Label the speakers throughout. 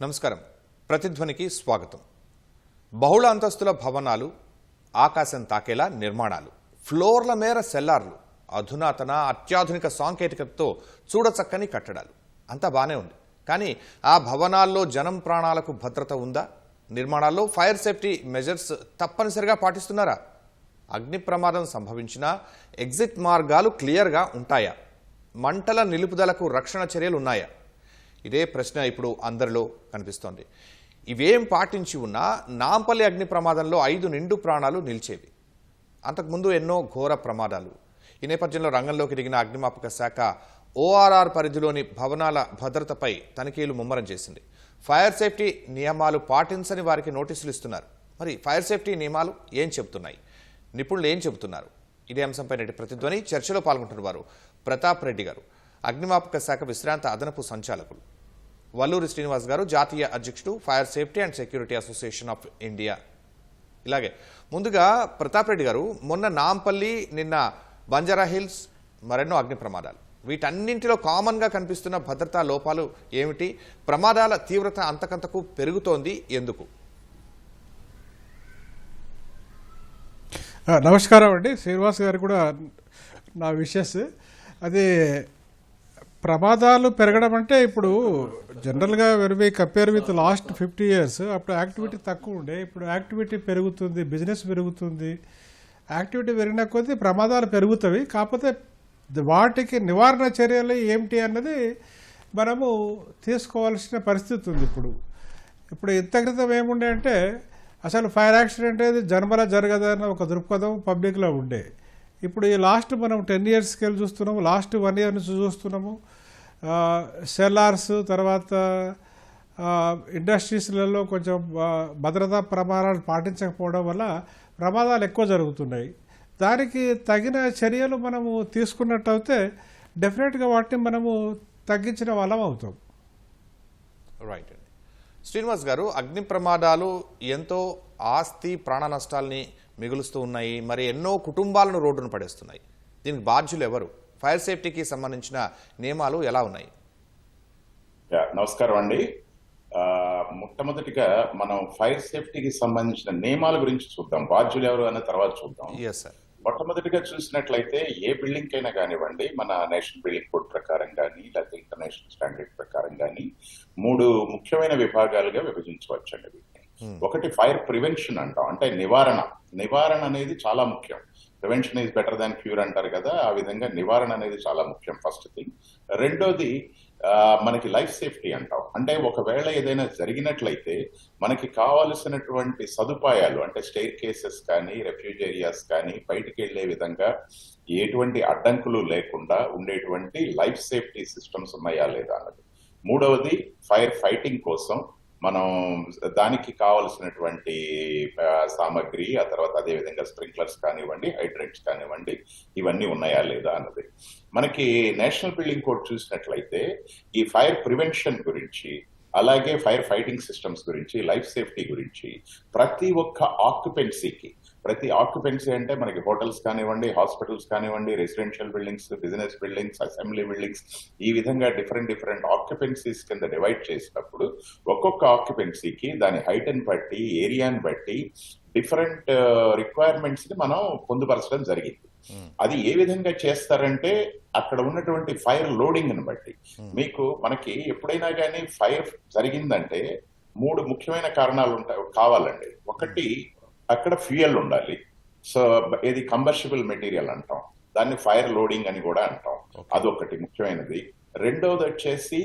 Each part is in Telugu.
Speaker 1: నమస్కారం. ప్రతిధ్వనికి స్వాగతం. బహుళ అంతస్తుల భవనాలు, ఆకాశం తాకేలా నిర్మాణాలు, ఫ్లోర్ల మేర సెల్లార్లు, అధునాతన అత్యాధునిక సాంకేతికతతో చూడచక్కని కట్టడాలు అంతా బానే ఉంది. కానీ ఆ భవనాల్లో జనం ప్రాణాలకు భద్రత ఉందా? నిర్మాణాల్లో ఫైర్ సేఫ్టీ మెజర్స్ తప్పనిసరిగా పాటిస్తున్నారా? అగ్ని ప్రమాదం సంభవించినా ఎగ్జిట్ మార్గాలు క్లియర్గా ఉంటాయా? మంటల నిలుపుదలకు రక్షణ చర్యలు ఉన్నాయా? ఇదే ప్రశ్న ఇప్పుడు అందరిలో కనిపిస్తోంది. ఇవేం పాటించి ఉన్నా నాంపల్లి అగ్ని ప్రమాదంలో 5 నిండు ప్రాణాలు నిలిచేవి. అంతకుముందు ఎన్నో ఘోర ప్రమాదాలు. ఈ నేపథ్యంలో రంగంలోకి దిగిన అగ్నిమాపక శాఖ ఓఆర్ఆర్ పరిధిలోని భవనాల భద్రతపై తనిఖీలు ముమ్మరం చేసింది. ఫైర్ సేఫ్టీ నియమాలు పాటించని వారికి నోటీసులు ఇస్తున్నారు. మరి ఫైర్ సేఫ్టీ నియమాలు ఏం చెబుతున్నాయి? నిపుణులు ఏం చెబుతున్నారు? ఇదే అంశంపై నేటి ప్రతిధ్వని చర్చలో పాల్గొంటున్న వారు ప్రతాప్ రెడ్డి గారు, అగ్నిమాపక శాఖ విశ్రాంత అదనపు సంచాలకులు, వల్లూరి శ్రీనివాస్ గారు, జాతీయ అధ్యక్షుడు, fire safety and security association of India. ఇలాగే ముందుగా ప్రతాప్ రెడ్డి గారు, మొన్న నాంపల్లి, నిన్న బంజారా హిల్స్, మరెన్నో అగ్ని ప్రమాదాలు, వీటన్నింటిలో కామన్గా కనిపిస్తున్న భద్రతా లోపాలు ఏమిటి? ప్రమాదాల తీవ్రత అంతకంతకు పెరుగుతోంది ఎందుకు?
Speaker 2: నమస్కారం అండి. శ్రీనివాస్ గారు కూడా నా విషెస్. అది ప్రమాదాలు పెరగడం అంటే ఇప్పుడు జనరల్గా very compare with last 50 years అప్పుడు యాక్టివిటీ తక్కువ ఉండే, ఇప్పుడు యాక్టివిటీ పెరుగుతుంది, బిజినెస్ పెరుగుతుంది. యాక్టివిటీ పెరిగిన కొద్దీ ప్రమాదాలు పెరుగుతాయి. కాకపోతే వాటికి నివారణ చర్యలు ఏమిటి అన్నది మనము తీసుకోవాల్సిన పరిస్థితి ఉంది. ఇప్పుడు ఇంత క్రితం ఏముండే అంటే అసలు ఫైర్ యాక్సిడెంట్ అనేది జన్మలా జరగదన్న ఒక దృక్పథం పబ్లిక్లో ఉండే. ఇప్పుడు ఈ లాస్ట్ మనం 10 yearsకి వెళ్ళి చూస్తున్నాము, లాస్ట్ 1 year నుంచి చూస్తున్నాము. సెల్లార్స్, తర్వాత ఇండస్ట్రీస్లలో కొంచెం భద్రతా ప్రమాణాలు పాటించకపోవడం వల్ల ప్రమాదాలు ఎక్కువ జరుగుతున్నాయి. దానికి తగిన చర్యలు మనము తీసుకున్నట్టయితే డెఫినెట్గా వాటిని మనము తగ్గించిన వాళ్ళం అవుతాం.
Speaker 1: రైట్ అండి. శ్రీనివాస్ గారు, అగ్ని ప్రమాదాలు ఎంతో ఆస్తి, ప్రాణ నష్టాలని మిగులుస్తూ ఉన్నాయి. మరి ఎన్నో కుటుంబాలను రోడ్డును పడేస్తున్నాయి. దీనికి బాధ్యులు ఎవరు? ఫైర్ సేఫ్టీకి సంబంధించిన నియమాలు ఎలా ఉన్నాయి?
Speaker 3: నమస్కారం అండి. మొట్టమొదటిగా మనం ఫైర్ సేఫ్టీకి సంబంధించిన నియమాల గురించి చూద్దాం. బాధ్యులు ఎవరు అనే తర్వాత చూద్దాం. మొట్టమొదటిగా చూసినట్లయితే ఏ బిల్డింగ్ అయినా కానివ్వండి, మన నేషనల్ బిల్డింగ్ కోడ్ ప్రకారం కానీ లేకపోతే ఇంటర్నేషనల్ స్టాండర్డ్ ప్రకారం కానీ 3 ముఖ్యమైన విభాగాలుగా విభజించవచ్చండి వీటిని. ఒకటి ఫైర్ ప్రివెన్షన్ అంటాం, అంటే నివారణ అనేది చాలా ముఖ్యం. Prevention is better than cure అంటారు కదా, ఆ విధంగా నివారణ అనేది చాలా ముఖ్యం, ఫస్ట్ థింగ్. రెండోది మనకి లైఫ్ సేఫ్టీ అంటాం, అంటే ఒకవేళ ఏదైనా జరిగినట్లయితే మనకి కావలసినటువంటి సదుపాయాలు, అంటే స్టెయిర్ కేసెస్ కానీ, రెఫ్యూజ్ ఏరియాస్ కానీ, బయటికి వెళ్లే విధంగా ఎటువంటి అడ్డంకులు లేకుండా ఉండేటువంటి లైఫ్ సేఫ్టీ సిస్టమ్స్ ఉన్నాయా లేదా అన్నది. మూడవది ఫైర్ ఫైటింగ్ కోసం మనం దానికి కావలసినటువంటి సామగ్రి, ఆ తర్వాత అదేవిధంగా స్ప్రింక్లర్స్ కానివ్వండి, హైడ్రెంట్స్ కానివ్వండి, ఇవన్నీ ఉన్నాయా లేదా అన్నది. మనకి నేషనల్ బిల్డింగ్ కోడ్ చూసినట్లయితే ఈ ఫైర్ ప్రివెన్షన్ గురించి, అలాగే ఫైర్ ఫైటింగ్ సిస్టమ్స్ గురించి, లైఫ్ సేఫ్టీ గురించి ప్రతి ఒక్క ఆక్యుపెన్సీ అంటే మనకి హోటల్స్ కానివ్వండి, హాస్పిటల్స్ కానివ్వండి, residential buildings, business buildings, assembly buildings, ఈ విధంగా డిఫరెంట్ ఆక్యుపెన్సీస్ కింద డివైడ్ చేసినప్పుడు ఒక్కొక్క ఆక్యుపెన్సీకి దాని హైట్ ని బట్టి, ఏరియాని బట్టి డిఫరెంట్ రిక్వైర్మెంట్స్ ని మనం పొందుపరచడం జరిగింది. అది ఏ విధంగా చేస్తారంటే అక్కడ ఉన్నటువంటి ఫైర్ లోడింగ్ ని బట్టి. మనకి ఎప్పుడైనా కానీ ఫైర్ జరిగిందంటే 3 ముఖ్యమైన కారణాలు కావాలండి. ఒకటి, అక్కడ ఫ్యూయల్ ఉండాలి. సో ఇది కంబర్షిబుల్ మెటీరియల్ అంటాం, దాన్ని ఫైర్ లోడింగ్ అని కూడా అంటాం, అదొకటి ముఖ్యమైనది. రెండోది వచ్చేసి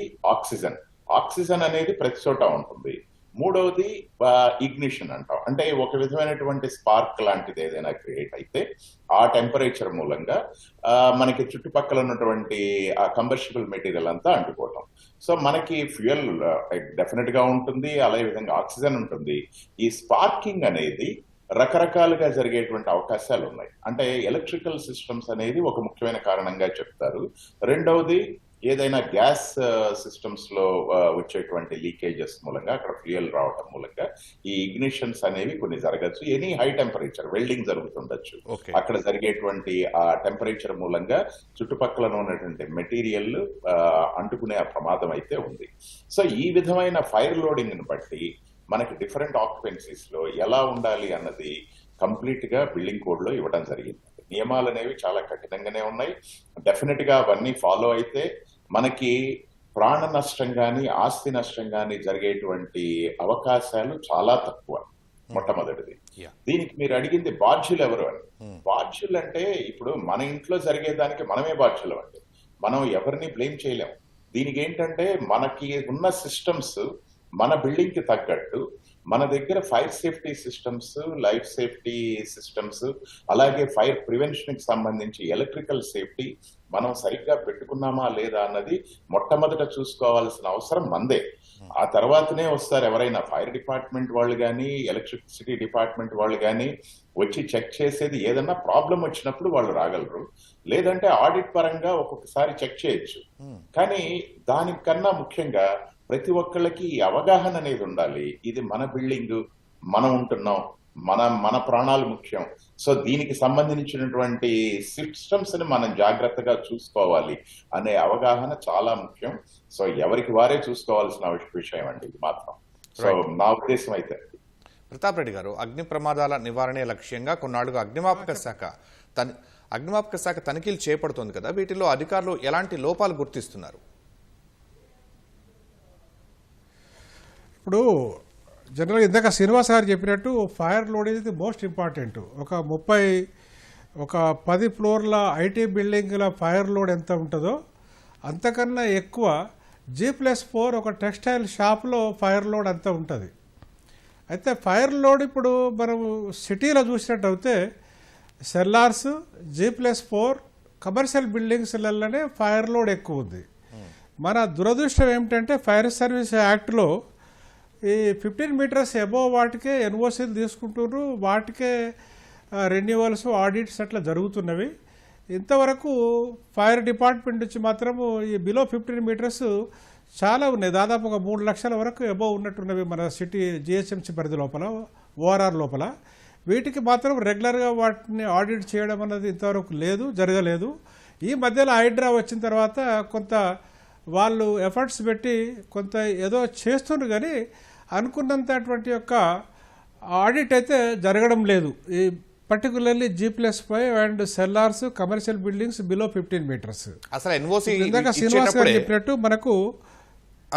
Speaker 3: ఆక్సిజన్ అనేది ప్రతి చోట ఉంటుంది. మూడవది ఇగ్నిషన్ అంటాం, అంటే ఒక విధమైనటువంటి స్పార్క్ లాంటిది ఏదైనా క్రియేట్ అయితే ఆ టెంపరేచర్ మూలంగా మనకి చుట్టుపక్కల ఉన్నటువంటి ఆ కంబర్షిబుల్ మెటీరియల్ అంతా అంటుకోవటం. సో మనకి ఫ్యూయల్ డెఫినెట్ గా ఉంటుంది, అలాగే విధంగా ఆక్సిజన్ ఉంటుంది. ఈ స్పార్కింగ్ అనేది రకరకాలుగా జరిగేటువంటి అవకాశాలు ఉన్నాయి. అంటే ఎలక్ట్రికల్ సిస్టమ్స్ అనేది ఒక ముఖ్యమైన కారణంగా చెప్తారు. రెండవది ఏదైనా గ్యాస్ సిస్టమ్స్ లో వచ్చేటువంటి లీకేజెస్ మూలంగా అక్కడ ఫ్యూయల్ రావటం మూలంగా ఈ ఇగ్నిషన్స్ అనేవి కొన్ని జరగచ్చు. ఎనీ హై టెంపరేచర్ వెల్డింగ్ జరుగుతుండొచ్చు. అక్కడ జరిగేటువంటి ఆ టెంపరేచర్ మూలంగా చుట్టుపక్కల ఉన్నటువంటి మెటీరియల్ అంటుకునే ప్రమాదం అయితే ఉంది. సో ఈ విధమైన ఫైర్ లోడింగ్ ని బట్టి మనకి డిఫరెంట్ ఆక్యుపెన్సీస్ లో ఎలా ఉండాలి అన్నది కంప్లీట్ గా బిల్డింగ్ కోడ్ లో ఇవ్వడం జరిగింది. నియమాలు అనేవి చాలా కఠినంగానే ఉన్నాయి. డెఫినెట్ గా అవన్నీ ఫాలో అయితే మనకి ప్రాణ నష్టం గాని ఆస్తి నష్టం గాని జరిగేటువంటి అవకాశాలు చాలా తక్కువ. మొట్టమొదటిది. దీనికి మీరు అడిగింది బాధ్యులు ఎవరు అని. బాధ్యులు అంటే ఇప్పుడు మన ఇంట్లో జరిగేదానికి మనమే బాధ్యులు అండి. మనం ఎవరిని బ్లేమ్ చేయలేము. దీనికి ఏంటంటే మనకి ఉన్న సిస్టమ్స్ మన బిల్డింగ్ కి తగ్గట్టు మన దగ్గర fire safety systems, life safety systems, అలాగే ఫైర్ ప్రివెన్షన్ కి సంబంధించి ఎలక్ట్రికల్ సేఫ్టీ మనం సరిగ్గా పెట్టుకున్నామా లేదా అన్నది మొట్టమొదట చూసుకోవాల్సిన అవసరం మందే. ఆ తర్వాతనే వస్తారు ఎవరైనా. ఫైర్ డిపార్ట్మెంట్ వాళ్ళు కానీ ఎలక్ట్రిసిటీ డిపార్ట్మెంట్ వాళ్ళు కానీ వచ్చి చెక్ చేసేది ఏదన్నా ప్రాబ్లం వచ్చినప్పుడు వాళ్ళు రాగలరు. లేదంటే ఆడిట్ పరంగా ఒక్కొక్కసారి చెక్ చేయొచ్చు. కానీ దానికన్నా ముఖ్యంగా ప్రతి ఒక్కళ్ళకి అవగాహన అనేది ఉండాలి. ఇది మన బిల్డింగ్, మనం ఉంటున్నాం, మన ప్రాణాలు ముఖ్యం. సో దీనికి సంబంధించినటువంటి సిస్టమ్స్ ని మనం జాగ్రత్తగా చూసుకోవాలి అనే అవగాహన చాలా ముఖ్యం. సో ఎవరికి వారే చూసుకోవాల్సిన విషయం అండి ఇది మాత్రం. సో నా ఉద్దేశం అయితే.
Speaker 1: ప్రతాప్ రెడ్డి గారు, అగ్ని ప్రమాదాల నివారణే లక్ష్యంగా కొన్నాళ్లుగా అగ్నిమాపక శాఖ తనిఖీలు చేపడుతోంది కదా, వీటిలో అధికారులు ఎలాంటి లోపాలు గుర్తిస్తున్నారు?
Speaker 2: ఇప్పుడు జనరల్గా ఇందాక శ్రీనివాస్ గారు చెప్పినట్టు fire load is the most important. ఒక 10 ఫ్లోర్ల ఐటీ బిల్డింగ్ల ఫైర్ లోడ్ ఎంత ఉంటుందో అంతకన్నా ఎక్కువ G+4 ఒక టెక్స్టైల్ షాప్లో ఫైర్ లోడ్ అంత ఉంటుంది. అయితే ఫైర్ లోడ్ ఇప్పుడు మనం సిటీలో చూసినట్టయితే సెల్లార్స్, G+4 కమర్షియల్ బిల్డింగ్స్లలోనే ఫైర్ లోడ్ ఎక్కువ ఉంది. మన దురదృష్టం ఏమిటంటే ఫైర్ సర్వీస్ యాక్ట్లో ఈ 15 మీటర్స్ అబోవ్ వాటికే ఎన్ఓసీలు తీసుకుంటున్నారు, వాటికే రెన్యువల్స్, ఆడిట్స్ అట్లా జరుగుతున్నవి. ఇంతవరకు ఫైర్ డిపార్ట్మెంట్ నుంచి మాత్రము ఈ బిలో 15 మీటర్స్ చాలా ఉన్నాయి. దాదాపు ఒక 3 లక్షల వరకు అబోవ్ ఉన్నట్టున్నవి మన సిటీ జిహెచ్ఎంసీ పరిధి లోపల, ఓఆర్ఆర్ లోపల. వీటికి మాత్రం రెగ్యులర్గా వాటిని ఆడిట్ చేయడం అన్నది ఇంతవరకు జరగలేదు. ఈ మధ్యలో హైడ్రా వచ్చిన తర్వాత కొంత వాళ్ళు ఎఫర్ట్స్ పెట్టి కొంత ఏదో చేస్తున్నారు, కానీ అనుకున్నంతటువంటి యొక్క ఆడిట్ అయితే జరగడం లేదు. ఈ particularly G+5 and cellars, commercial buildings below 15 metres.
Speaker 1: అసలు ఎన్ఓసి
Speaker 2: ఇందాక శ్రీనివాస్ గారు చెప్పినట్టు మనకు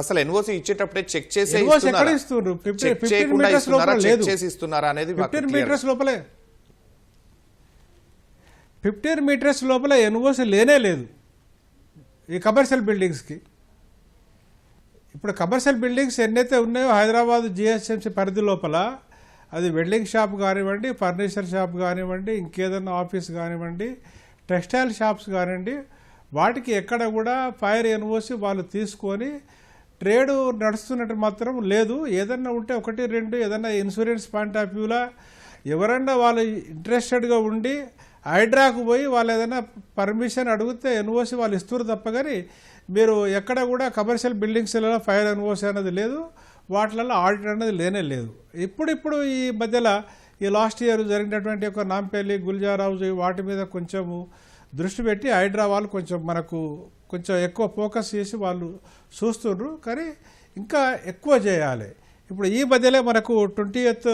Speaker 1: అసలు ఎన్ఓసి ఇచ్చేటప్పుడే చెక్ చేసి
Speaker 2: ఎక్కడ ఇస్తున్నారు? 15 మీటర్స్ లోపల లేదు. 15 మీటర్స్ లోపలే 15 మీటర్స్ లోపల ఎన్ఓసి లేనే లేదు ఈ కమర్షియల్ బిల్డింగ్స్కి. ఇప్పుడు కమర్షియల్ బిల్డింగ్స్ ఎన్నైతే ఉన్నాయో హైదరాబాద్ జిహెచ్ఎంసీ పరిధి లోపల, అది వెల్డింగ్ షాప్ కానివ్వండి, ఫర్నిచర్ షాప్ కానివ్వండి, ఇంకేదన్నా ఆఫీస్ కానివ్వండి, టెక్స్టైల్ షాప్స్ కానివ్వండి, వాటికి ఎక్కడ కూడా ఫైర్ ఎన్ఓసి వాళ్ళు తీసుకొని ట్రేడ్ నడుస్తున్నట్టు మాత్రం లేదు. ఏదన్నా ఉంటే 1-2 ఏదన్నా ఇన్సూరెన్స్ పాయింట్ ఆఫ్ వ్యూలా ఎవరన్నా వాళ్ళు ఇంట్రెస్టెడ్గా ఉండి హైడ్రాకు పోయి వాళ్ళు ఏదైనా పర్మిషన్ అడిగితే ఎన్ఓసి వాళ్ళు ఇస్తారు తప్ప, కానీ మీరు ఎక్కడ కూడా కమర్షియల్ బిల్డింగ్స్లలో ఫైర్ ఎన్ఓసి అనేది లేదు, వాటిలలో ఆడిట్ అనేది లేనే లేదు. ఇప్పుడు ఈ మధ్యలో ఈ లాస్ట్ ఇయర్ జరిగినటువంటి ఒక నాంపల్లి, గుల్జార్ హౌస్ వాటి మీద కొంచెము దృష్టి పెట్టి హైడ్రా వాళ్ళు మనకు కొంచెం ఎక్కువ ఫోకస్ చేసి వాళ్ళు చూస్తున్నారు, కానీ ఇంకా ఎక్కువ చేయాలి. ఇప్పుడు ఈ మధ్యలో మనకు 20th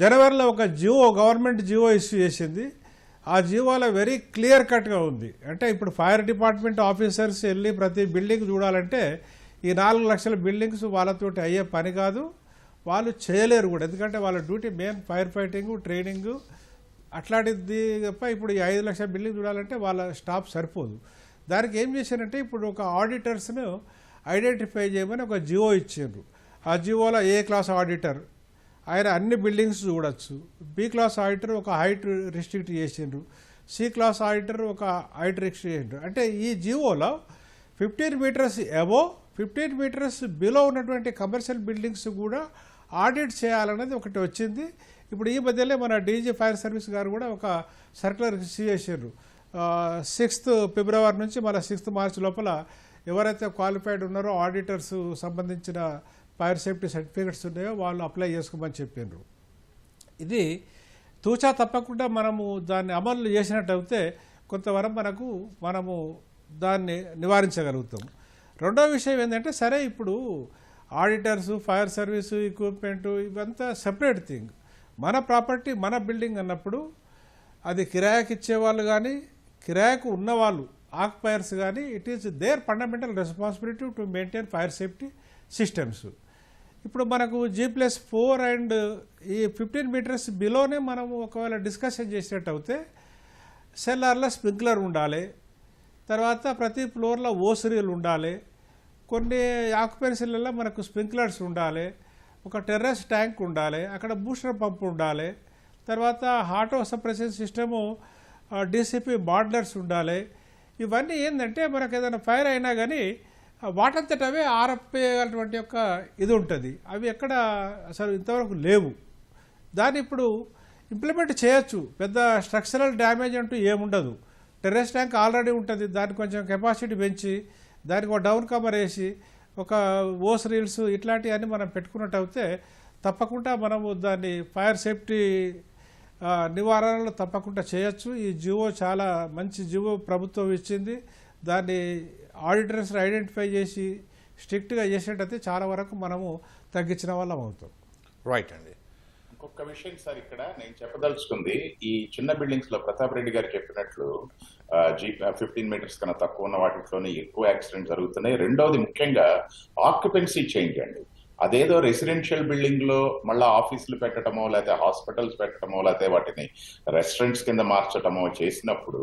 Speaker 2: జనవరిలో ఒక గవర్నమెంట్ జియో ఇష్యూ చేసింది. ఆ జియోలో వెరీ క్లియర్ కట్గా ఉంది. అంటే ఇప్పుడు ఫైర్ డిపార్ట్మెంట్ ఆఫీసర్స్ వెళ్ళి ప్రతి బిల్డింగ్ చూడాలంటే ఈ 4 లక్షల బిల్డింగ్స్ వాళ్ళతోటి అయ్యే పని కాదు, వాళ్ళు చేయలేరు కూడా. ఎందుకంటే వాళ్ళ duty main fire fighting, training అట్లాంటిది తప్ప ఇప్పుడు ఈ 5 లక్షల బిల్డింగ్ చూడాలంటే వాళ్ళ స్టాఫ్ సరిపోదు. దానికి ఏం చేశారంటే ఇప్పుడు ఒక ఆడిటర్స్ను ఐడెంటిఫై చేయమని ఒక జియో ఇచ్చారు. ఆ జియోలో ఏ క్లాస్ ఆడిటర్ ఆయన అన్ని బిల్డింగ్స్ చూడొచ్చు, బి క్లాస్ ఆడిటర్ ఒక హైట్ రిస్ట్రిక్ట్ చేసిండ్రు, సి క్లాస్ ఆడిటర్ ఒక హైట్ రిస్ట్రిక్ట్ చేసిండ్రు. అంటే ఈ జియోలో 15 మీటర్స్ అబోవ్, 15 మీటర్స్ బిలో ఉన్నటువంటి కమర్షియల్ బిల్డింగ్స్ కూడా ఆడిట్ చేయాలనేది ఒకటి వచ్చింది. ఇప్పుడు ఈ మధ్యలో మన డీజీ ఫైర్ సర్వీస్ గారు కూడా ఒక సర్క్యులర్ ఇష్యూ చేశారు. 6th ఫిబ్రవరి నుంచి మళ్ళీ 6th మార్చ్ లోపల ఎవరైతే క్వాలిఫైడ్ ఉన్నారో ఆడిటర్స్ సంబంధించిన ఫైర్ సేఫ్టీ సర్టిఫికెట్స్ ఉన్నాయో వాళ్ళు అప్లై చేసుకోమని చెప్పినారు. ఇది తూచా తప్పకుండా మనము దాన్ని అమలు చేసినట్టయితే కొంతవరకు మనము దాన్ని నివారించగలుగుతాం. రెండో విషయం ఏంటంటే, సరే ఇప్పుడు ఆడిటర్స్, ఫైర్ సర్వీసు, ఎక్విప్మెంటు ఇవంతా సెపరేట్ థింగ్. మన ప్రాపర్టీ మన బిల్డింగ్ అన్నప్పుడు అది కిరాయికి ఇచ్చేవాళ్ళు కానీ కిరాయికు ఉన్నవాళ్ళు ఆక్యుపైర్స్ కానీ it is their fundamental responsibility to maintain fire safety systems. ఇప్పుడు మనకు G+4 అండ్ ఈ 15 మీటర్స్ బిలోనే మనం ఒకవేళ డిస్కషన్ చేసినట్టు అయితే సెల్లార్లో స్ప్రింక్లర్ ఉండాలి, తర్వాత ప్రతి ఫ్లోర్లో ఓసరీలు ఉండాలి, కొన్ని ఆక్యుపెన్సీలలో మనకు స్ప్రింక్లర్స్ ఉండాలి, ఒక టెర్రస్ ట్యాంక్ ఉండాలి, అక్కడ బూస్టర్ పంప్ ఉండాలి, తర్వాత auto suppression system DCP borders ఉండాలి. ఇవన్నీ ఏంటంటే మనకు ఏదైనా ఫైర్ అయినా కానీ వాటంతట అవే ఆర్పేయగలటువంటి యొక్క ఇది ఉంటుంది. అవి ఎక్కడ అసలు ఇంతవరకు లేవు. దాన్ని ఇప్పుడు ఇంప్లిమెంట్ చేయొచ్చు. పెద్ద స్ట్రక్చరల్ డ్యామేజ్ అంటూ ఏముండదు. టెర్రస్ ట్యాంక్ ఆల్రెడీ ఉంటుంది, దాన్ని కొంచెం కెపాసిటీ పెంచి దానికి ఒక డౌన్ కవర్ వేసి ఒక ఓస్ రీల్స్ ఇట్లాంటివన్నీ మనం పెట్టుకున్నట్టు అయితే తప్పకుండా మనము దాన్ని ఫైర్ సేఫ్టీ నివారణలు తప్పకుండా చేయొచ్చు. ఈ జివో చాలా మంచి జివో ప్రభుత్వం ఇచ్చింది. దాన్ని ఆడిటర్స్ ఐడెంటిఫై చేసి స్ట్రిక్ట్గా చేసేటైతే చాలా వరకు మనము తగ్గించిన వాళ్ళం అవుతాం.
Speaker 1: రైట్ అండి.
Speaker 3: ఇంకొక విషయం సార్, ఇక్కడ నేను చెప్పదలుచుకుంది, ఈ చిన్న బిల్డింగ్స్ లో ప్రతాప్ రెడ్డి గారు చెప్పినట్లు G15 మీటర్స్ కన్నా తక్కువ ఉన్న వాటిలోనే ఎక్కువ యాక్సిడెంట్ జరుగుతున్నాయి. రెండవది ముఖ్యంగా ఆక్యుపెన్సీ చేంజ్ అండి. అదేదో రెసిడెన్షియల్ బిల్డింగ్ లో మళ్ళీ ఆఫీసులు పెట్టడమో, లేకపోతే హాస్పిటల్స్ పెట్టడమో, లేకపోతే వాటిని రెస్టారెంట్స్ కింద మార్చడమో చేసినప్పుడు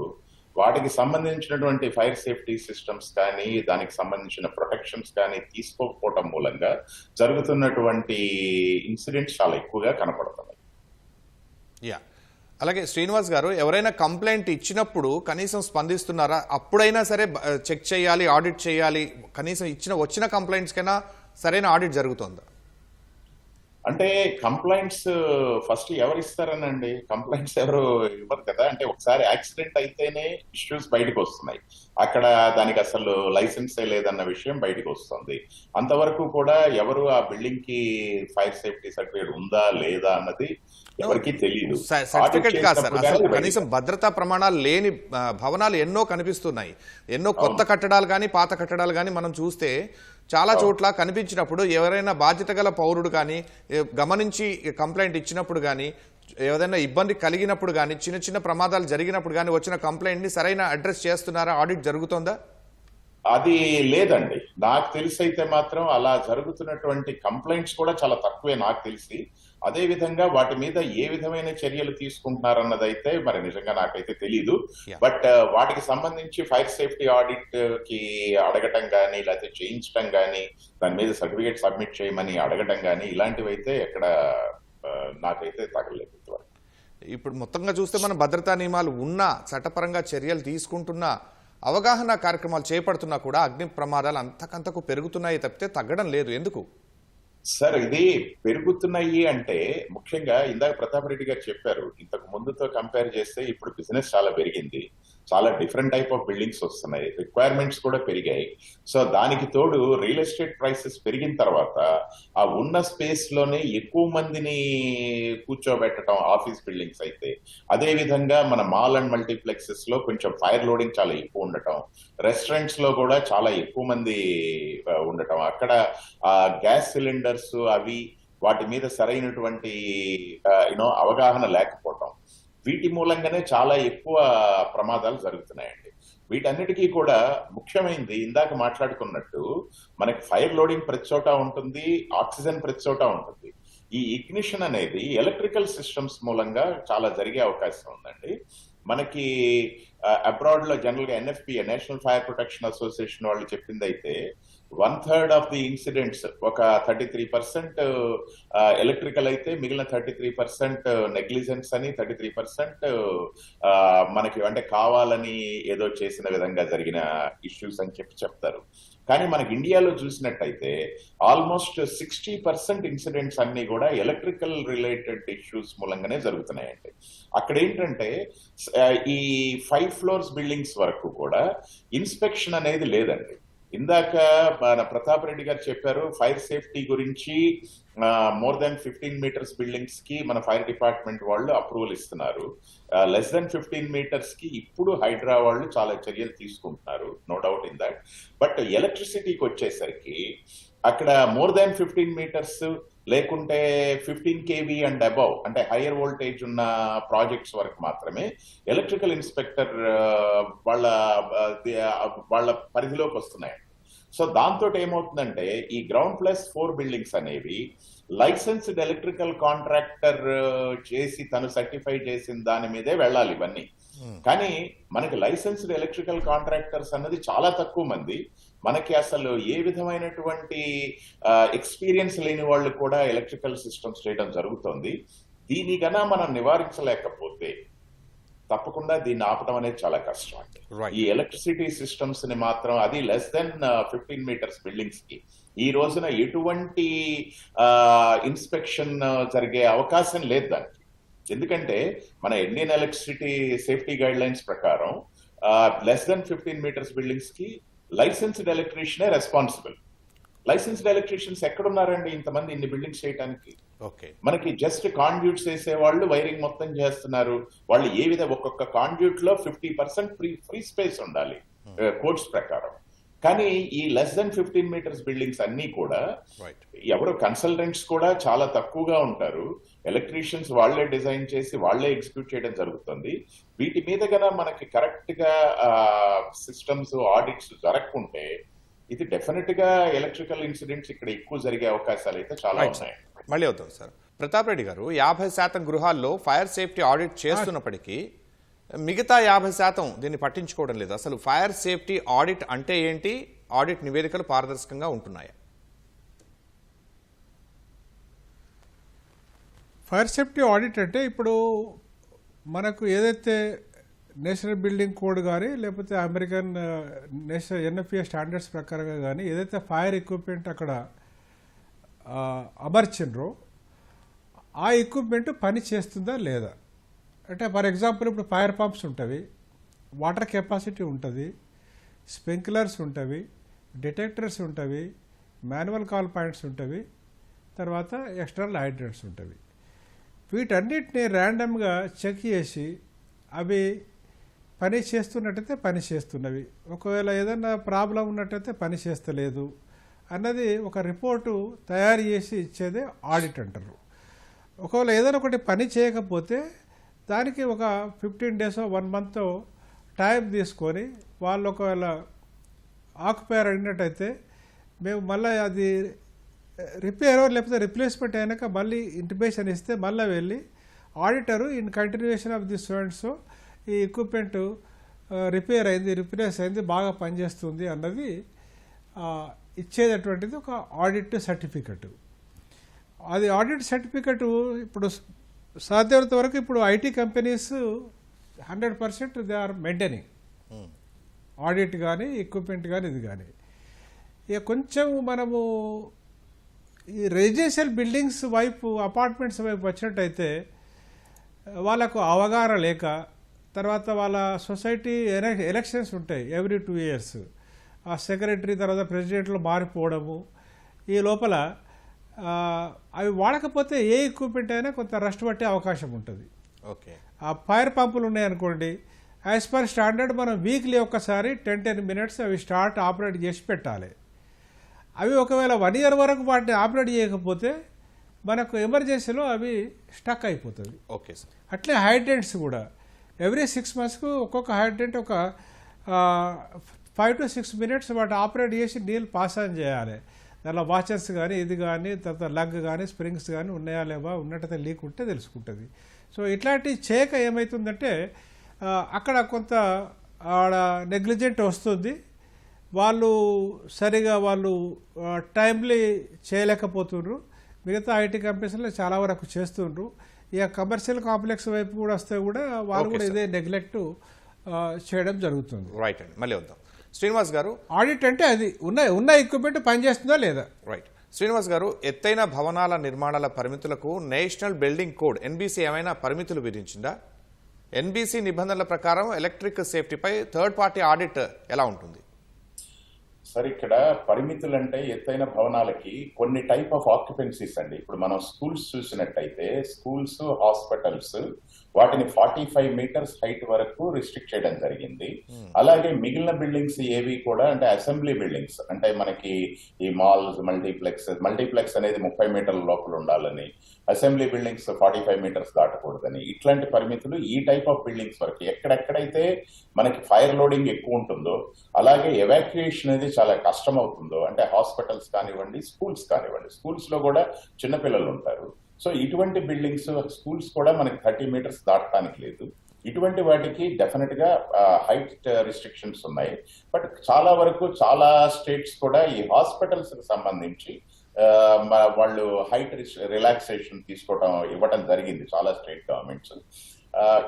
Speaker 3: వాటికి సంబంధించినటువంటి ఫైర్ సేఫ్టీ సిస్టమ్స్ కానీ దానికి సంబంధించిన ప్రొటెక్షన్స్ కానీ తీసుకోకపోవటం మూలంగా జరుగుతున్నటువంటి ఇన్సిడెంట్స్ చాలా ఎక్కువగా కనపడుతున్నాయి.
Speaker 1: యా, అలాగే శ్రీనివాస్ గారు, ఎవరైనా కంప్లైంట్ ఇచ్చినప్పుడు కనీసం స్పందిస్తున్నారా? అప్పుడైనా సరే చెక్ చేయాలి, ఆడిట్ చేయాలి, కనీసం వచ్చిన కంప్లైంట్స్ కైనా సరైన ఆడిట్ జరుగుతుందా?
Speaker 3: అంటే కంప్లైంట్స్ ఫస్ట్ ఎవరు ఇస్తారనండి? కంప్లైంట్స్ ఎవరు ఇవ్వరు కదా. అంటే ఒకసారి యాక్సిడెంట్ అయితేనే ఇష్యూస్ బయటకు వస్తున్నాయి. అక్కడ దానికి అసలు లైసెన్సే లేదన్న విషయం బయటకు వస్తుంది. అంతవరకు కూడా ఎవరు ఆ బిల్డింగ్ కి ఫైర్ సేఫ్టీ సర్టిఫికేట్ ఉందా లేదా అన్నది ఎవరికి తెలియదు.
Speaker 1: సర్టిఫికేట్ కాదు సార్, అసలు కనీసం భద్రతా ప్రమాణాలు లేని భవనాలు ఎన్నో కనిపిస్తున్నాయి. ఎన్నో కొత్త కట్టడాలు కానీ పాత కట్టడాలు కానీ మనం చూస్తే చాలా చోట్ల కనిపించినప్పుడు ఎవరైనా బాధ్యత గల పౌరుడు కానీ గమనించి కంప్లైంట్ ఇచ్చినప్పుడు కానీ ఏదైనా ఇబ్బంది కలిగినప్పుడు కానీ చిన్న చిన్న ప్రమాదాలు జరిగినప్పుడు కానీ వచ్చిన కంప్లైంట్ ని సరైన అడ్రస్ చేస్తున్నారా? ఆడిట్ జరుగుతుందా?
Speaker 3: అది లేదండి. నాకు తెలిసి అయితే మాత్రం అలా జరుగుతున్నటువంటి కంప్లైంట్స్ కూడా చాలా తక్కువే నాకు తెలిసి. అదే విధంగా వాటి మీద ఏ విధమైన చర్యలు తీసుకుంటున్నారన్నదైతే మరి నిజంగా నాకైతే తెలీదు. బట్ వాటికి సంబంధించి ఫైర్ సేఫ్టీ ఆడిట్ కి అడగటం కానీ, లేకపోతే చేయించడం కానీ, దాని మీద సర్టిఫికేట్ సబ్మిట్ చేయమని అడగటం కానీ ఇలాంటివి అయితే ఎక్కడ నాకైతే తగలేదు ఇంతవరకు.
Speaker 1: ఇప్పుడు మొత్తంగా చూస్తే మనం భద్రతా నియమాలు ఉన్నా, చట్టపరంగా చర్యలు తీసుకుంటున్నా, అవగాహన కార్యక్రమాలు చేపడుతున్నా కూడా అగ్ని ప్రమాదాలు అంతకంతకు పెరుగుతున్నాయి తప్పితే తగ్గడం లేదు. ఎందుకు
Speaker 3: సార్ ఇది పెరుగుతున్నాయి అంటే ముఖ్యంగా ఇందాక ప్రతాప్ రెడ్డి గారు చెప్పారు, ఇంతకు ముందుతో కంపేర్ చేస్తే ఇప్పుడు బిజినెస్ చాలా పెరిగింది, చాలా డిఫరెంట్ టైప్ ఆఫ్ బిల్డింగ్స్ వస్తున్నాయి, రిక్వైర్మెంట్స్ కూడా పెరిగాయి. సో దానికి తోడు రియల్ ఎస్టేట్ ప్రైసెస్ పెరిగిన తర్వాత ఆ ఉన్న స్పేస్ లోనే ఎక్కువ మందిని కూర్చోబెట్టడం ఆఫీస్ బిల్డింగ్స్ అయితే, అదే విధంగా మన మాల్ అండ్ మల్టీప్లెక్సెస్ లో కొంచెం ఫైర్ లోడింగ్ చాలా ఎక్కువ ఉండటం, రెస్టారెంట్స్ లో కూడా చాలా ఎక్కువ మంది ఉండటం, అక్కడ గ్యాస్ సిలిండర్స్ అవి వాటి మీద సరైనటువంటి అవగాహన లేకపోవటం, వీటి మూలంగానే చాలా ఎక్కువ ప్రమాదాలు జరుగుతున్నాయండి. వీటన్నిటికీ కూడా ముఖ్యమైనది ఇందాక మాట్లాడుకున్నట్టు మనకి ఫైర్ లోడింగ్ ప్రతి చోట ఉంటుంది, ఆక్సిజన్ ప్రతి చోట ఉంటుంది. ఈ ఇగ్నిషన్ అనేది ఎలక్ట్రికల్ సిస్టమ్స్ మూలంగా చాలా జరిగే అవకాశం ఉందండి. మనకి అబ్రాడ్ లో జనరల్ గా NFPA national fire protection association వాళ్ళు చెప్పింది అయితే 1/3 ఆఫ్ ది ఇన్సిడెంట్స్, ఒక 33% ఎలక్ట్రికల్ అయితే మిగిలిన 33% నెగ్లిజెన్స్ అని, 33% మనకి అంటే కావాలని ఏదో చేసిన విధంగా జరిగిన ఇష్యూస్ అని చెప్తారు. కానీ మనకి ఇండియాలో చూసినట్టయితే ఆల్మోస్ట్ 60% ఇన్సిడెంట్స్ అన్ని కూడా ఎలక్ట్రికల్ రిలేటెడ్ ఇష్యూస్ మూలంగానే జరుగుతున్నాయండి. అక్కడ ఏంటంటే ఈ 5 floors బిల్డింగ్స్ వరకు కూడా ఇన్స్పెక్షన్ అనేది లేదండి. ఇందాక మన ప్రతాప్ రెడ్డి గారు చెప్పారు ఫైర్ సేఫ్టీ గురించి మోర్ దాన్ 15 meters బిల్డింగ్స్ కి మన ఫైర్ డిపార్ట్మెంట్ వాళ్ళు అప్రూవల్ ఇస్తున్నారు. లెస్ దాన్ 15 meters కి ఇప్పుడు హైడ్రా వాళ్ళు చాలా చర్యలు తీసుకుంటున్నారు, no doubt in that. But ఎలక్ట్రిసిటీకి వచ్చేసరికి అక్కడ మోర్ దాన్ 15 meters లేకుంటే 15 kV అండ్ అబౌవ్ అంటే హైయర్ వోల్టేజ్ ఉన్న ప్రాజెక్ట్స్ వరకు మాత్రమే ఎలక్ట్రికల్ ఇన్స్పెక్టర్ వాళ్ళ పరిధిలోకి వస్తున్నాయి. సో దాంతో ఏమవుతుందంటే ఈ గ్రౌండ్ +4 బిల్డింగ్స్ అనేవి లైసెన్స్డ్ ఎలక్ట్రికల్ కాంట్రాక్టర్ చేసి తను సర్టిఫై చేసిన దాని మీదే వెళ్ళాలి ఇవన్నీ. కానీ మనకి లైసెన్స్డ్ ఎలక్ట్రికల్ కాంట్రాక్టర్స్ అన్నది చాలా తక్కువ మంది. మనకి అసలు ఏ విధమైనటువంటి ఎక్స్పీరియన్స్ లేని వాళ్ళు కూడా ఎలక్ట్రికల్ సిస్టమ్స్ చేయడం జరుగుతుంది. దీనికన్నా మనం నివారించలేకపోతే తప్పకుండా దీన్ని ఆపడం అనేది చాలా కష్టం అండి. ఈ ఎలక్ట్రిసిటీ సిస్టమ్స్ ని మాత్రం అది లెస్ దెన్ 15 meters బిల్డింగ్స్ కి ఈ రోజున ఎటువంటి ఇన్స్పెక్షన్ జరిగే అవకాశం లేదు దానికి. ఎందుకంటే మన Indian electricity safety guide lines ప్రకారం లెస్ దెన్ 15 meters బిల్డింగ్స్ కి లైసెన్స్డ్ ఎలక్ట్రీషియనే రెస్పాన్సిబుల్. లైసెన్స్డ్ ఎలక్ట్రీషియన్స్ ఎక్కడున్నారండి ఇంతమంది ఇన్ని బిల్డింగ్స్ చేయడానికి? మనకి జస్ట్ కాండ్యూట్స్ వేసే వాళ్ళు వైరింగ్ మొత్తం చేస్తున్నారు. వాళ్ళు ఏ విధంగా ఒక్కొక్క కాండ్యూట్ లో 50% ఫ్రీ స్పేస్ ఉండాలి కోడ్స్ ప్రకారం. కానీ ఈ లెస్ దెన్ 15 meters బిల్డింగ్స్ అన్ని కూడా ఎవరు కన్సల్టెంట్స్ కూడా చాలా తక్కువగా ఉంటారు. ఎలక్ట్రీషియన్స్ వాళ్లే డిజైన్ చేసి వాళ్లే ఎగ్జిక్యూట్ చేయడం జరుగుతుంది. వీటి మీద గన మనకి కరెక్ట్ గా సిస్టమ్స్ ఆడిట్స్ జరగకుంటే ఇది డెఫినెట్ గా ఎలక్ట్రికల్ ఇన్సిడెంట్స్ ఇక్కడ ఎక్కువ జరిగే అవకాశాలు అయితే చాలా ఉన్నాయి.
Speaker 1: మళ్ళీ అవుతుంది సార్. ప్రతాప్ రెడ్డి గారు, 50% గృహాల్లో ఫైర్ సేఫ్టీ ఆడిట్ చేస్తున్నప్పటికీ మిగతా 50% దీన్ని పట్టించుకోవడం లేదు. అసలు ఫైర్ సేఫ్టీ ఆడిట్ అంటే ఏంటి? ఆడిట్ నివేదికలు పారదర్శకంగా ఉంటున్నాయా?
Speaker 2: ఫైర్ సేఫ్టీ ఆడిట్ అంటే ఇప్పుడు మనకు ఏదైతే నేషనల్ బిల్డింగ్ కోడ్ కానీ లేకపోతే అమెరికన్ నేషనల్ NFPA స్టాండర్డ్స్ ప్రకారంగా కానీ ఏదైతే ఫైర్ ఎక్విప్మెంట్ అక్కడ అమర్చినరో ఆ ఎక్విప్మెంట్ పని చేస్తుందా లేదా అంటే, ఫర్ ఎగ్జాంపుల్ ఇప్పుడు ఫైర్ పంప్స్ ఉంటవి, వాటర్ కెపాసిటీ ఉంటుంది, స్ప్రింక్లర్స్ ఉంటవి, డిటెక్టర్స్ ఉంటవి, మాన్యువల్ కాల్ పాయింట్స్ ఉంటవి, తర్వాత ఎక్స్టర్నల్ హైడ్రెంట్స్ ఉంటవి. వీటన్నిటిని ర్యాండమ్గా చెక్ చేసి అవి పని చేస్తున్నట్టయితే పని చేస్తున్నవి, ఒకవేళ ఏదైనా ప్రాబ్లం ఉన్నట్టయితే పని చేస్తలేదు అన్నది ఒక రిపోర్టు తయారు చేసి ఇచ్చేదే ఆడిట్ అంటారు. ఒకవేళ ఏదైనా ఒకటి పని చేయకపోతే దానికి ఒక 15 days 1 month టైం తీసుకొని వాళ్ళు ఒకవేళ ఆక్యుపైర్ అయినట్టయితే మేము మళ్ళీ అది రిపేర్ లేకపోతే రిప్లేస్మెంట్ అయినాక మళ్ళీ ఇంటిమేషన్ ఇస్తే మళ్ళీ వెళ్ళి auditor in continuation of this so ఈ ఎక్విప్మెంట్ రిపేర్ అయింది, రిప్లేస్ అయింది, బాగా పనిచేస్తుంది అన్నది ఇచ్చేటటువంటిది ఒక ఆడిట్ సర్టిఫికెట్. అది ఆడిట్ సర్టిఫికెట్ ఇప్పుడు సాధ్యమైనంత వరకు ఇప్పుడు IT companies 100% they are maintaining audit కానీ ఎక్విప్మెంట్ కానీ ఇది కానీ. ఇక కొంచెం మనము ఈ రెసిడెన్షియల్ బిల్డింగ్స్ వైపు అపార్ట్మెంట్స్ వైపు వచ్చినట్టయితే వాళ్ళకు అవగాహన లేక, తర్వాత వాళ్ళ సొసైటీ ఎలక్షన్స్ ఉంటాయి ఎవ్రీ 2 years, ఆ సెక్రటరీ తర్వాత ప్రెసిడెంట్లో మారిపోవడము, ఈ లోపల అవి వాడకపోతే ఏ ఎక్విప్మెంట్ అయినా కొంత రస్ట్ పట్టే అవకాశం ఉంటుంది.
Speaker 1: ఓకే,
Speaker 2: ఆ ఫైర్ పంపులు ఉన్నాయనుకోండి, యాజ్ పర్ స్టాండర్డ్ మనం వీక్లీ ఒక్కసారి 10 minutes అవి స్టార్ట్ ఆపరేట్ చేసి పెట్టాలి. అవి ఒకవేళ 1 year వరకు వాటిని ఆపరేట్ చేయకపోతే మనకు ఎమర్జెన్సీలో అవి స్టక్ అయిపోతుంది.
Speaker 1: Okay sir.
Speaker 2: అట్లే హైడ్రెంట్స్ కూడా ఎవ్రీ 6 monthsకు ఒక్కొక్క హైడ్రెంట్ ఒక 5 to 6 minutes వాటి ఆపరేట్ చేసి నీళ్ళు పాస్ ఆన్ చేయాలి. దానిలో వాచర్స్ కానీ ఇది కానీ తర్వాత లగ్ కానీ స్ప్రింగ్స్ కానీ ఉన్నాయా లేవా, ఉన్నట్టయితే లీక్ ఉంటే తెలుసుకుంటుంది. సో ఇట్లాంటి చేయక ఏమవుతుందంటే అక్కడ కొంత ఆడ నెగ్లిజెంట్ వస్తుంది. వాళ్ళు సరిగా వాళ్ళు టైమ్లీ చేయలేకపోతుండ్రు. మిగతా ఐటీ కంపెనీస్లో చాలా వరకు చేస్తుండ్రు. ఇక కమర్షియల్ కాంప్లెక్స్ వైపు కూడా వస్తే కూడా వాళ్ళు కూడా ఇదే నెగ్లెక్ట్ చేయడం జరుగుతుంది.
Speaker 1: రైట్ అండి, మళ్ళీ వద్దాం. శ్రీనివాస్ గారు,
Speaker 2: ఆడిట్ అంటే అది ఉన్న ఎక్విప్మెంట్ పనిచేస్తుందా లేదా.
Speaker 1: రైట్. శ్రీనివాస్ గారు, ఎత్తైన భవనాల నిర్మాణాల పరిమితులకు నేషనల్ బిల్డింగ్ కోడ్ ఎన్బీసీ ఏమైనా పరిమితులు విధించిందా? ఎన్బీసీ నిబంధనల ప్రకారం ఎలక్ట్రిక్ సేఫ్టీపై థర్డ్ పార్టీ ఆడిట్ ఎలా ఉంటుంది?
Speaker 3: సార్, ఇక్కడ పరిమితులు అంటే ఎత్తైన భవనాలకి కొన్ని టైప్ ఆఫ్ ఆక్యుపెన్సీస్ అండి. ఇప్పుడు మనం స్కూల్స్ చూసినట్టయితే స్కూల్స్, హాస్పిటల్స్ వాటిని 45 మీటర్స్ హైట్ వరకు రిస్ట్రిక్ట్ చేయడం జరిగింది. అలాగే మిగిలిన బిల్డింగ్స్ ఏవి కూడా అంటే అసెంబ్లీ బిల్డింగ్స్ అంటే మనకి ఈ మాల్స్, మల్టీప్లెక్స్ అనేది 30 మీటర్ల లోపల ఉండాలని, అసెంబ్లీ బిల్డింగ్స్ 45 మీటర్స్ దాటకూడదని, ఇట్లాంటి పరిమితులు ఈ టైప్ ఆఫ్ బిల్డింగ్స్ వరకు. ఎక్కడెక్కడైతే మనకి ఫైర్ లోడింగ్ ఎక్కువ ఉంటుందో, అలాగే ఎవాక్యుయేషన్ అనేది చాలా కష్టం అవుతుందో, అంటే హాస్పిటల్స్ కానివ్వండి, స్కూల్స్ కానివ్వండి, స్కూల్స్ లో కూడా చిన్నపిల్లలు ఉంటారు. సో ఇటువంటి బిల్డింగ్స్, స్కూల్స్ కూడా మనకి 30 మీటర్స్ దాటడానికి లేదు. ఇటువంటి వాటికి డెఫినెట్ గా హైట్ రిస్ట్రిక్షన్స్ ఉన్నాయి. బట్ చాలా వరకు చాలా స్టేట్స్ కూడా ఈ హాస్పిటల్స్ కి సంబంధించి వాళ్ళు హైట్ రిలాక్సేషన్ ఇవ్వడం జరిగింది చాలా స్టేట్ గవర్నమెంట్స్.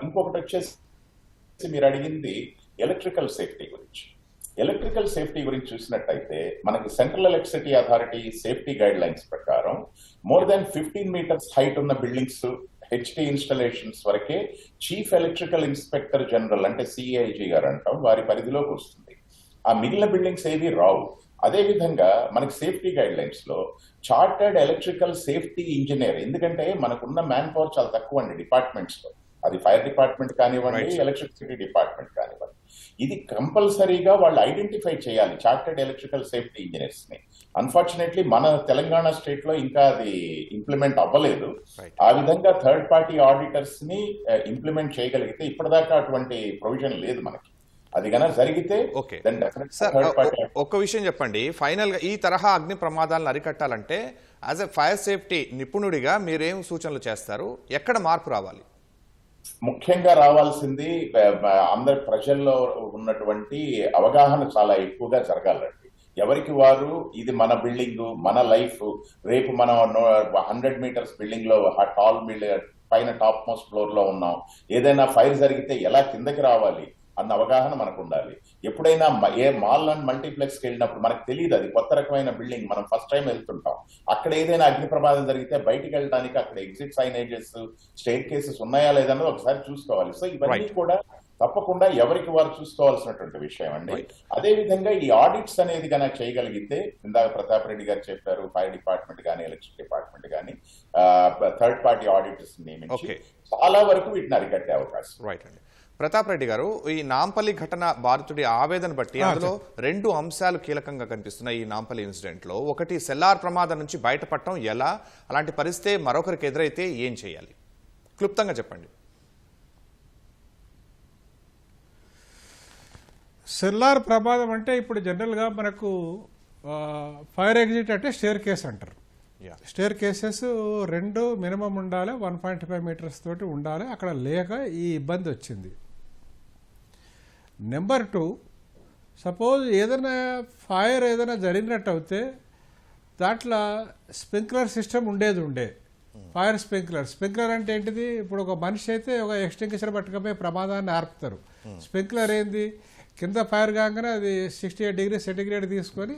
Speaker 3: ఇంకొకటి వచ్చేసి మీరు అడిగింది ఎలక్ట్రికల్ సేఫ్టీ గురించి. ఎలక్ట్రికల్ సేఫ్టీ గురించి చూసినట్టయితే మనకి central electricity authority safety guide lines ప్రకారం మోర్ దాన్ 15 మీటర్స్ హైట్ ఉన్న బిల్డింగ్స్, హెచ్టీ ఇన్స్టాలేషన్స్ వరకే చీఫ్ ఎలక్ట్రికల్ ఇన్స్పెక్టర్ జనరల్ అంటే సిఐజీ గారు అంటాం, వారి పరిధిలోకి వస్తుంది. ఆ మిగిలిన బిల్డింగ్స్ ఏవి రావు. అదే విధంగా మనకి సేఫ్టీ గైడ్ లైన్స్ లో చార్టర్డ్ ఎలక్ట్రికల్ సేఫ్టీ ఇంజనీర్, ఎందుకంటే మనకున్న మ్యాన్ పవర్ చాలా తక్కువ అండి డిపార్ట్మెంట్స్ లో. అది ఫైర్ డిపార్ట్మెంట్ కానివ్వండి, ఎలక్ట్రిసిటీ డిపార్ట్మెంట్ కానివ్వండి. ఇది కంపల్సరీగా వాళ్ళు ఐడెంటిఫై చేయాలి చార్టర్డ్ ఎలక్ట్రికల్ సేఫ్టీ ఇంజనీర్స్ ని. అన్ఫార్చునేట్లీ మన తెలంగాణ స్టేట్ లో ఇంకా అది ఇంప్లిమెంట్ అవ్వలేదు. ఆ విధంగా థర్డ్ పార్టీ ఆడిటర్స్ ని ఇంప్లిమెంట్ చేయగలిగితే, ఇప్పటిదాకా అటువంటి ప్రొవిజన్ లేదు మనకి. అది కనుక జరిగితే
Speaker 1: ఒక్క విషయం చెప్పండి ఫైనల్ గా, ఈ తరహా అగ్ని ప్రమాదాలను అరికట్టాలంటే యాజ్ ఎ ఫైర్ సేఫ్టీ నిపుణుడిగా మీరేం సూచనలు చేస్తారు? ఎక్కడ మార్పు రావాలి?
Speaker 3: ముఖ్యంగా రావాల్సింది అందరి ప్రజల్లో ఉన్నటువంటి అవగాహన చాలా ఎక్కువగా జరగాలండి. ఎవరికి వారు ఇది మన బిల్డింగ్, మన లైఫ్, రేపు మనం 100 మీటర్స్ బిల్డింగ్ లో టాల్ పైన టాప్ మోస్ట్ ఫ్లోర్ లో ఉన్నాం, ఏదైనా ఫైర్ జరిగితే ఎలా కిందకి రావాలి అన్న అవగాహన మనకు ఉండాలి. ఎప్పుడైనా ఏ మాల్ అండ్ మల్టీప్లెక్స్ కి వెళ్ళినప్పుడు మనకు తెలియదు, అది కొత్త రకమైన బిల్డింగ్, మనం ఫస్ట్ టైం వెళ్తుంటాం. అక్కడ ఏదైనా అగ్ని ప్రమాదం జరిగితే బయటికి వెళ్ళడానికి అక్కడ ఎగ్జిట్ సైనేజెస్, స్టేర్ కేసెస్ ఉన్నాయా లేదన్నది ఒకసారి చూసుకోవాలి. సో ఇవన్నీ కూడా తప్పకుండా ఎవరికి వారు చూసుకోవాల్సినటువంటి విషయం అండి. అదే విధంగా ఈ ఆడిట్స్ అనేది కనుక చేయగలిగితే, ఇందాక ప్రతాప్ రెడ్డి గారు చెప్పారు, ఫైర్ డిపార్ట్మెంట్ కానీ, ఎలక్ట్రిసిటీ డిపార్ట్మెంట్ కానీ థర్డ్ పార్టీ ఆడిటర్స్ నియమించి చాలా వరకు వీటిని అరికట్టే అవకాశం.
Speaker 1: రైట్ అండి. ప్రతాప్ రెడ్డి గారు, ఈ నాంపల్లి ఘటన బాధితుడి ఆవేదన బట్టి అందులో 2 అంశాలు కీలకంగా కనిపిస్తున్నాయి. ఈ నాంపల్లి ఇన్సిడెంట్ లో ఒకటి సెల్లార్ ప్రమాదం నుంచి బయటపడటం ఎలా, అలాంటి పరిస్థితి మరొకరికి ఎదురైతే ఏం చేయాలి? క్లుప్తంగా చెప్పండి.
Speaker 2: సెల్లార్ ప్రమాదం అంటే ఇప్పుడు జనరల్గా మనకు ఫైర్ ఎగ్జిట్ అంటే స్టేర్ కేస్ అంటారు. స్టేర్ కేసెస్ 2 మినిమం ఉండాలి, 1.5 మీటర్స్ తోటి ఉండాలి. అక్కడ లేక ఈ ఇబ్బంది వచ్చింది. నెంబర్ 2, సపోజ్ ఏదైనా ఫైర్ ఏదైనా జరిగినట్టు అయితే దాంట్లో స్ప్రింక్లర్ సిస్టమ్ ఉండే ఫైర్ స్ప్రింక్లర్ అంటే ఏంటిది? ఇప్పుడు ఒక మనిషి అయితే ఒక ఎక్స్టింగ్విషర్ పట్టుకపోయి ప్రమాదాన్ని ఆర్పుతారు. స్ప్రింక్లర్ ఏంది? కింద ఫైర్ కాగానే అది 68 డిగ్రీ సెంటిగ్రేడ్ తీసుకొని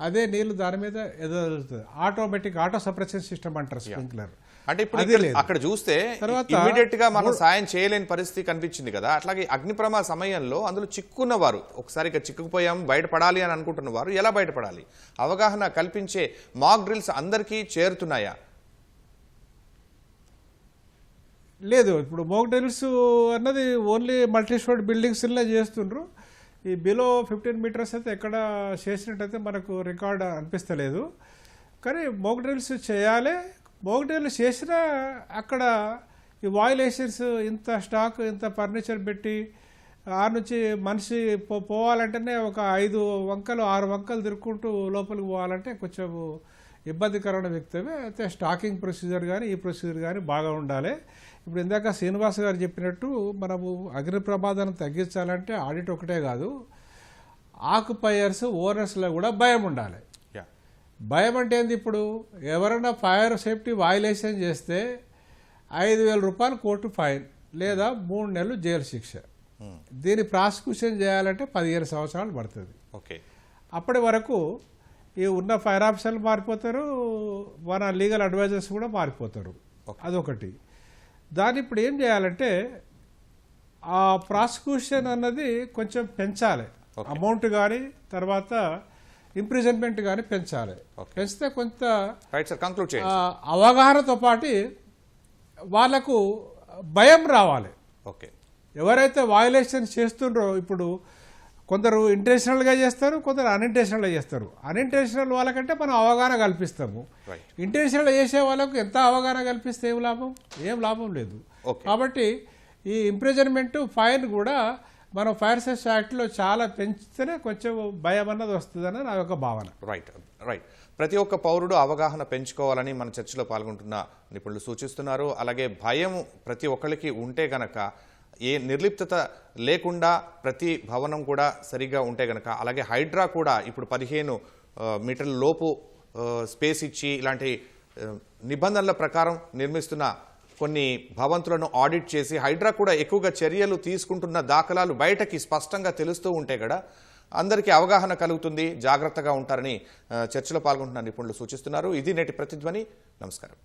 Speaker 2: అదే నీళ్లు దాని మీద ఎదురుతుంది. ఆటోమేటిక్ ఆటో సప్రెషన్ సిస్టమ్ అంటారు స్ప్రింక్లర్.
Speaker 1: అంటే ఇప్పుడు అక్కడ చూస్తే ఇమీడియట్ గా మనం సాయం చేయలేని పరిస్థితి కనిపించింది కదా. అట్లాగే అగ్ని ప్రమాద సమయంలో అందులో చిక్కున్నవారు, ఒకసారిగా చిక్కుకుపోయాం బయటపడాలి అని అనుకుంటున్న వారు ఎలా బయటపడాలి? అవగాహన కల్పించే మాక్ డ్రిల్స్ అందరికీ చేరుతున్నాయా?
Speaker 2: లేదు, ఇప్పుడు మాక్ డ్రిల్స్ అన్నది ఓన్లీ మల్టీ స్టోరీ బిల్డింగ్స్ చేస్తుండ్రు. ఈ బిలో 15 మీటర్స్ అయితే ఎక్కడ చేసినట్టయితే మనకు రికార్డ్ అనిపిస్తలేదు. కానీ మాక్ డ్రిల్స్ చేయాలి. మాక్ డ్రిల్స్ చేసినా అక్కడ ఈ వాయిలేషన్స్ ఇంత స్టాక్, ఇంత ఫర్నిచర్ పెట్టి ఆ నుంచి మనిషి పోవాలంటేనే ఒక 5 వంకలు 6 వంకలు తిరుక్కుంటూ లోపలికి పోవాలంటే కొంచెం ఇబ్బందికరమైన వ్యక్తమే. అయితే స్టాకింగ్ ప్రొసీజర్ కానీ ఈ ప్రొసీజర్ కానీ బాగా ఉండాలి. ఇప్పుడు ఇందాక శ్రీనివాస్ గారు చెప్పినట్టు మనము అగ్ని ప్రమాదాన్ని తగ్గించాలంటే ఆడిట్ ఒకటే కాదు, ఆక్యుపైయర్స్ ఓనర్స్లో కూడా భయం ఉండాలి.
Speaker 1: యా
Speaker 2: భయం అంటే ఏంది? ఇప్పుడు ఎవరైనా ఫైర్ సేఫ్టీ వయలేషన్ చేస్తే 5,000 రూపాయలు కోర్టు ఫైన్ లేదా 3 నెలలు జైలు శిక్ష. దీన్ని ప్రాసిక్యూషన్ చేయాలంటే 15 సంవత్సరాలు పడుతుంది.
Speaker 1: ఓకే
Speaker 2: అప్పటి వరకు ఈ ఉన్న ఫైర్ ఆఫీసర్లు మారిపోతారు, మన లీగల్ అడ్వైజర్స్ కూడా మారిపోతారు. అదొకటి. దాన్ని ఇప్పుడు ఏం చేయాలంటే ఆ ప్రాసిక్యూషన్ అన్నది కొంచెం పెంచాలి, అమౌంట్ కానీ తర్వాత ఇంప్రిజన్మెంట్ కానీ పెంచాలి. పెంచితే కొంత
Speaker 1: రైట్ సార్, కంక్లూడ్ చేయండి.
Speaker 2: అవగాహనతో పాటు వాళ్ళకు భయం రావాలి.
Speaker 1: ఓకే
Speaker 2: ఎవరైతే వయలేషన్ చేస్తుండ్రో, ఇప్పుడు కొందరు ఇంటెన్షనల్గా చేస్తారు, కొందరు అన్ఇంటెన్షనల్గా చేస్తారు. అన్ఇంటెన్షనల్ వాళ్ళకంటే మనం అవగాహన కల్పిస్తాము. ఇంటెన్షనల్ చేసే వాళ్ళకు ఎంత అవగాహన కల్పిస్తే ఏం లాభం? ఏం లాభం లేదు. కాబట్టి ఈ ఇంప్రిజన్మెంట్ ఫైన్ కూడా మనం ఫైర్ సేఫ్టీ యాక్ట్లో చాలా పెంచితేనే కొంచెం భయం అన్నది వస్తుందని నా యొక్క భావన.
Speaker 1: Right right. ప్రతి ఒక్క పౌరుడు అవగాహన పెంచుకోవాలని మన చర్చలో పాల్గొంటున్న నిపుణులు సూచిస్తున్నారు. అలాగే భయం ప్రతి ఒక్కరికి ఉంటే గనక, ఏ నిర్లిప్తత లేకుండా ప్రతి భవనం కూడా సరిగా ఉంటే గనక, అలాగే హైడ్రా కూడా ఇప్పుడు 15 మీటర్ల లోపు స్పేస్ ఇచ్చి ఇలాంటి నిబంధనల ప్రకారం నిర్మిస్తున్న కొన్ని భవంతులను ఆడిట్ చేసి హైడ్రా కూడా ఎక్కువగా చర్యలు తీసుకుంటున్న దాఖలాలు బయటకి స్పష్టంగా తెలుస్తూ ఉంటే కూడా అందరికీ అవగాహన కలుగుతుంది, జాగ్రత్తగా ఉంటారని చర్చలో పాల్గొంటున్న నిపుణులు సూచిస్తున్నారు. ఇది నేటి ప్రతిధ్వని. నమస్కారం.